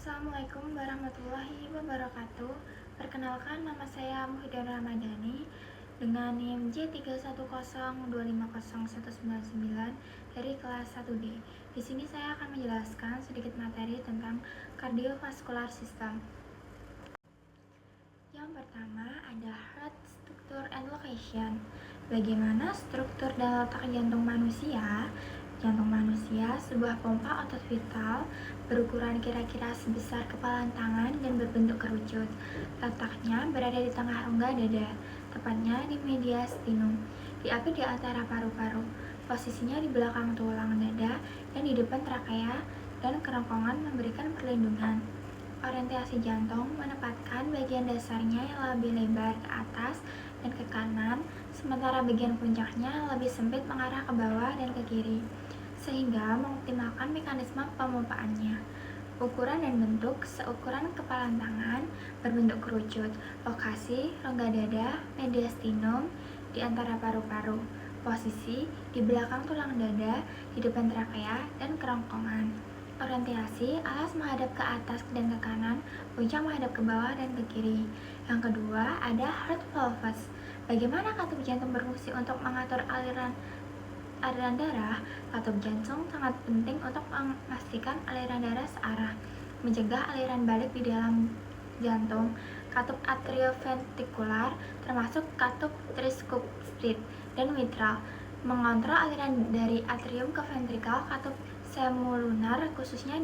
Assalamualaikum warahmatullahi wabarakatuh. Perkenalkan, nama saya Muhyiddin Ramadhani dengan NIM J310250199 dari kelas 1D. Di sini saya akan menjelaskan sedikit materi tentang cardiovascular system. Yang pertama ada heart structure and location. Bagaimana struktur dan letak jantung manusia? Jantung manusia sebuah pompa otot vital berukuran kira-kira sebesar kepalan tangan dan berbentuk kerucut. Letaknya berada di tengah rongga dada, tepatnya di mediastinum, diapit di antara paru-paru. Posisinya di belakang tulang dada dan di depan trakea dan kerongkongan memberikan perlindungan. Orientasi jantung menempatkan bagian dasarnya yang lebih lebar ke atas dan ke kanan, sementara bagian puncaknya lebih sempit mengarah ke bawah dan ke kiri, sehingga mengoptimalkan mekanisme pemompaannya. Ukuran dan bentuk seukuran kepalan tangan, berbentuk kerucut. Lokasi rongga dada, mediastinum, di antara paru-paru. Posisi di belakang tulang dada, di depan trakea dan kerongkongan. Orientasi alas menghadap ke atas dan ke kanan, puncak menghadap ke bawah dan ke kiri. Yang kedua ada heart valves. Bagaimana katup jantung berfungsi untuk mengatur aliran darah? Katup jantung sangat penting untuk memastikan aliran darah searah, mencegah aliran balik di dalam jantung. Katup atrioventrikular termasuk katup tricuspid dan mitral mengontrol aliran dari atrium ke ventrikel. Katup semulunar khususnya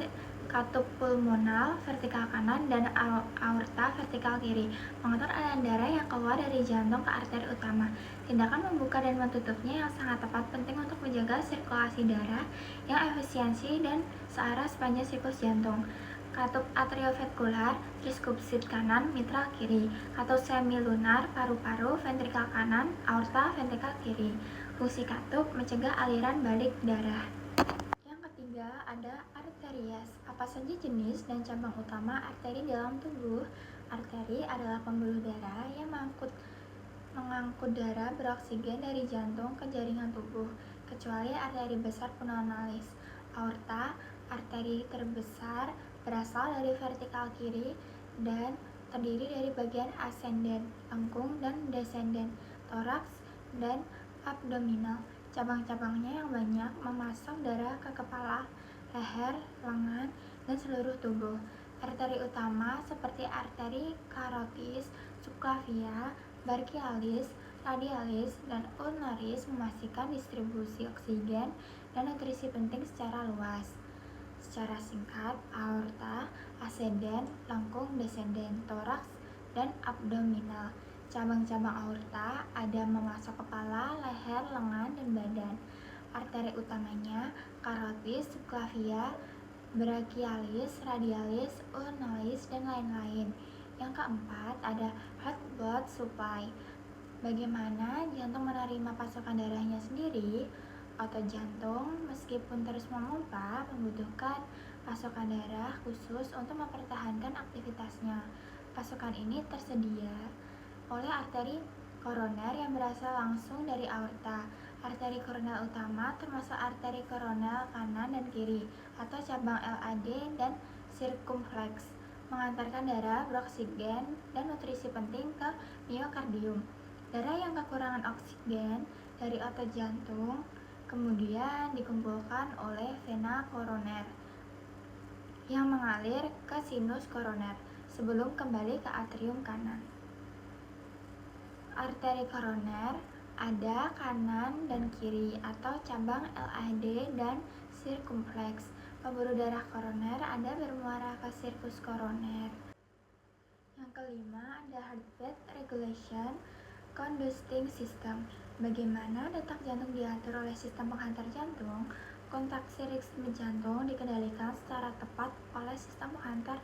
katup pulmonal vertikal kanan dan aorta vertikal kiri mengatur aliran darah yang keluar dari jantung ke arteri utama. Tindakan membuka dan mentutupnya yang sangat tepat penting untuk menjaga sirkulasi darah yang efisiensi dan searah sepanjang siklus jantung. Katup atrioventrikular tricuspid kanan, mitral kiri. Katup semilunar paru-paru ventrikal kanan, aorta ventrikal kiri. Fungsi katup mencegah aliran balik darah. Yang ketiga ada arterias. Apa saja jenis dan cabang utama arteri dalam tubuh? Arteri adalah pembuluh darah yang mengangkut darah beroksigen dari jantung ke jaringan tubuh, kecuali arteri besar pulmonalis. Aorta, arteri terbesar, berasal dari vertikal kiri dan terdiri dari bagian ascendent, lengkung, dan descendent, toraks, dan abdominal. Cabang-cabangnya yang banyak memasok darah ke kepala, leher, lengan, dan seluruh tubuh. Arteri utama seperti arteri karotis, subclavia, brachialis, radialis, dan ulnaris memastikan distribusi oksigen dan nutrisi penting secara luas. Secara singkat, aorta, ascendent, lengkung, descendent, toraks, dan abdominal. Cabang-cabang aorta ada memasok kepala, leher, lengan, dan badan. Arteri utamanya karotis, subclavia, brachialis, radialis, ulnaris, dan lain-lain. Yang keempat ada heart blood supply. Bagaimana jantung menerima pasokan darahnya sendiri? Otot jantung meskipun terus memompa membutuhkan pasokan darah khusus untuk mempertahankan aktivitasnya. Pasokan ini tersedia oleh arteri koroner yang berasal langsung dari aorta. Arteri koroner utama termasuk arteri koroner kanan dan kiri atau cabang LAD dan sirkumfleks, mengantarkan darah beroksigen dan nutrisi penting ke miokardium. Darah yang kekurangan oksigen dari otot jantung kemudian dikumpulkan oleh vena koroner yang mengalir ke sinus koroner sebelum kembali ke atrium kanan. Arteri koroner ada kanan dan kiri atau cabang LAD dan sirkumfleks. Pembuluh darah koroner ada bermuara ke sirkus koroner. Yang kelima ada heart rate regulation conducting system. Bagaimana detak jantung diatur oleh sistem penghantar jantung? Kontraksi ritme jantung dikendalikan secara tepat oleh sistem penghantar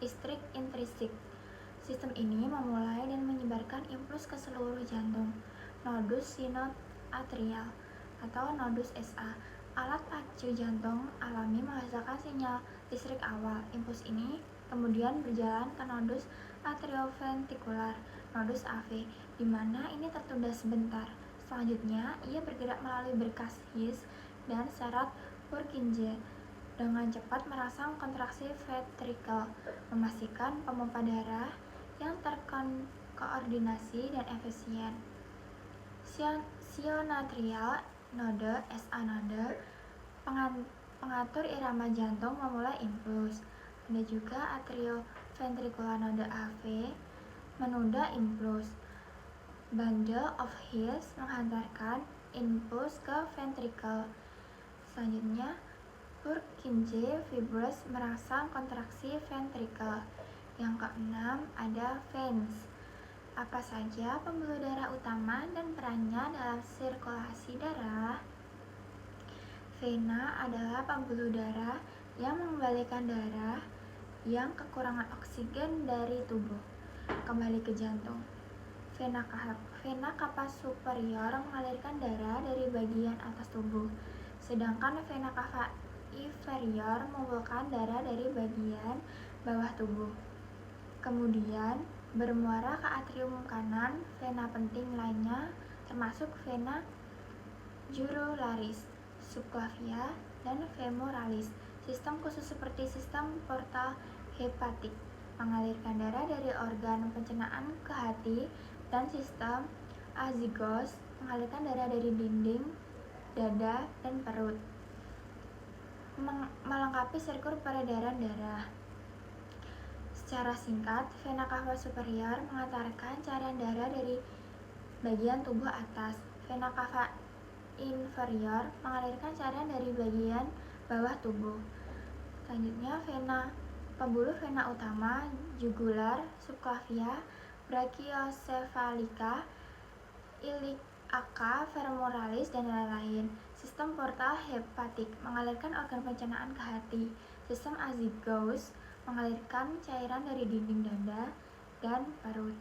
listrik intrisik. Sistem ini memulai dan menyebarkan impuls ke seluruh jantung. Nodus sinoatrial atau nodus SA. Alat pacu jantung alami menghasilkan sinyal listrik awal. Impuls ini kemudian berjalan ke nodus atrioventrikular, nodus AV, di mana ini tertunda sebentar. Selanjutnya, ia bergerak melalui berkas His dan syarat Purkinje dengan cepat merangsang kontraksi ventrikel, memastikan pemompa darah yang terkoordinasi dan efisien. Sionatrial node SA node pengatur irama jantung memulai impuls. Ada juga atrioventricular node AV menunda impuls. Bundle of His menghantarkan impuls ke ventrikel. Selanjutnya, Purkinje fibrous merangsang kontraksi ventrikel. Yang keenam ada veins. Apa saja pembuluh darah utama dan perannya dalam sirkulasi darah? Vena adalah pembuluh darah yang mengembalikan darah yang kekurangan oksigen dari tubuh kembali ke jantung. Vena cava superior mengalirkan darah dari bagian atas tubuh, sedangkan vena cava inferior mengumpulkan darah dari bagian bawah tubuh. Kemudian bermuara ke atrium kanan. Vena penting lainnya termasuk vena jugularis, subclavia, dan femoralis. Sistem khusus seperti sistem portal hepatik mengalirkan darah dari organ pencernaan ke hati, dan sistem azygos mengalirkan darah dari dinding dada dan perut, melengkapi sirkulasi peredaran darah. Secara singkat, vena cava superior mengantarkan cairan darah dari bagian tubuh atas. Vena cava inferior mengalirkan cairan dari bagian bawah tubuh. Selanjutnya, pembuluh vena utama, jugular, subclavia, brachiocephalica, iliaca, femoralis, dan lain-lain. Sistem portal hepatik mengalirkan organ pencernaan ke hati. Sistem azygos mengalirkan cairan dari dinding dada dan perut.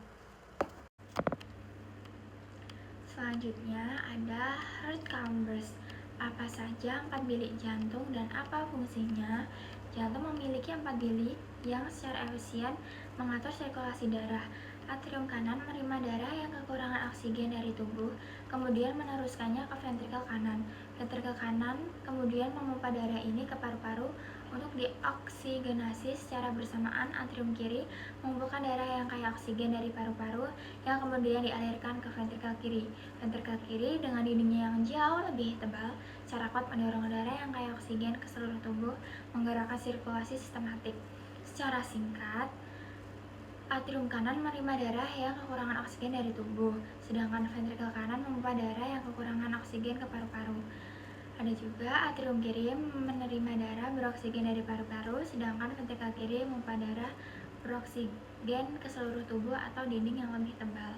Selanjutnya ada heart chambers. Apa saja 4 bilik jantung dan apa fungsinya? Jantung memiliki 4 bilik yang secara efisien mengatur sirkulasi darah. Atrium kanan menerima darah yang kekurangan oksigen dari tubuh, kemudian meneruskannya ke ventrikel kanan. Ventrikel kanan kemudian memompa darah ini ke paru-paru untuk dioksigenasi secara bersamaan. Atrium kiri mengumpulkan darah yang kaya oksigen dari paru-paru yang kemudian dialirkan ke ventrikel kiri. Ventrikel kiri dengan dindingnya yang jauh lebih tebal secara kuat mendorong darah yang kaya oksigen ke seluruh tubuh, menggerakkan sirkulasi sistematik. Secara singkat, atrium kanan menerima darah yang kekurangan oksigen dari tubuh, sedangkan ventrikel kanan memompa darah yang kekurangan oksigen ke paru-paru. Ada juga atrium kiri menerima darah beroksigen dari paru-paru, sedangkan ventrikel kiri memompa darah beroksigen ke seluruh tubuh atau dinding yang lebih tebal.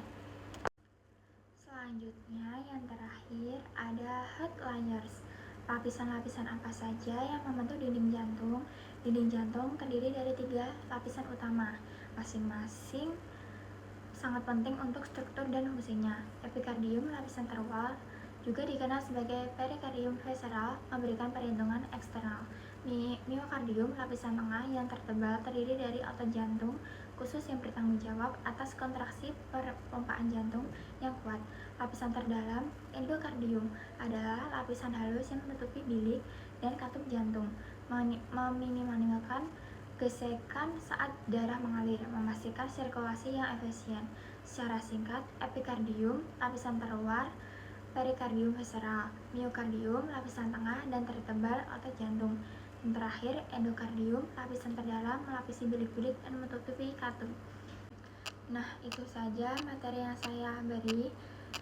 Selanjutnya, yang terakhir ada heart layers. Lapisan-lapisan apa saja yang membentuk dinding jantung? Dinding jantung terdiri dari 3 lapisan utama, masing-masing sangat penting untuk struktur dan fungsinya. Epikardium, lapisan terwal, juga dikenal sebagai perikardium visceral, memberikan perlindungan eksternal. Miokardium, lapisan tengah yang tertebal, terdiri dari otot jantung khusus yang bertanggung jawab atas kontraksi perpompaan jantung yang kuat. Lapisan terdalam, endokardium, adalah lapisan halus yang menutupi bilik dan katup jantung, meminimalisir gesekan saat darah mengalir, memastikan sirkulasi yang efisien. Secara singkat, epikardium, lapisan terluar, perikardium visceral, miokardium, lapisan tengah dan tertebal otot jantung. Yang terakhir, endokardium, lapisan terdalam, melapisi bilik-bilik dan menutupi katup. Nah, itu saja materi yang saya beri.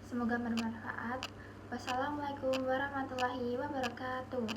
Semoga bermanfaat. Wassalamualaikum warahmatullahi wabarakatuh.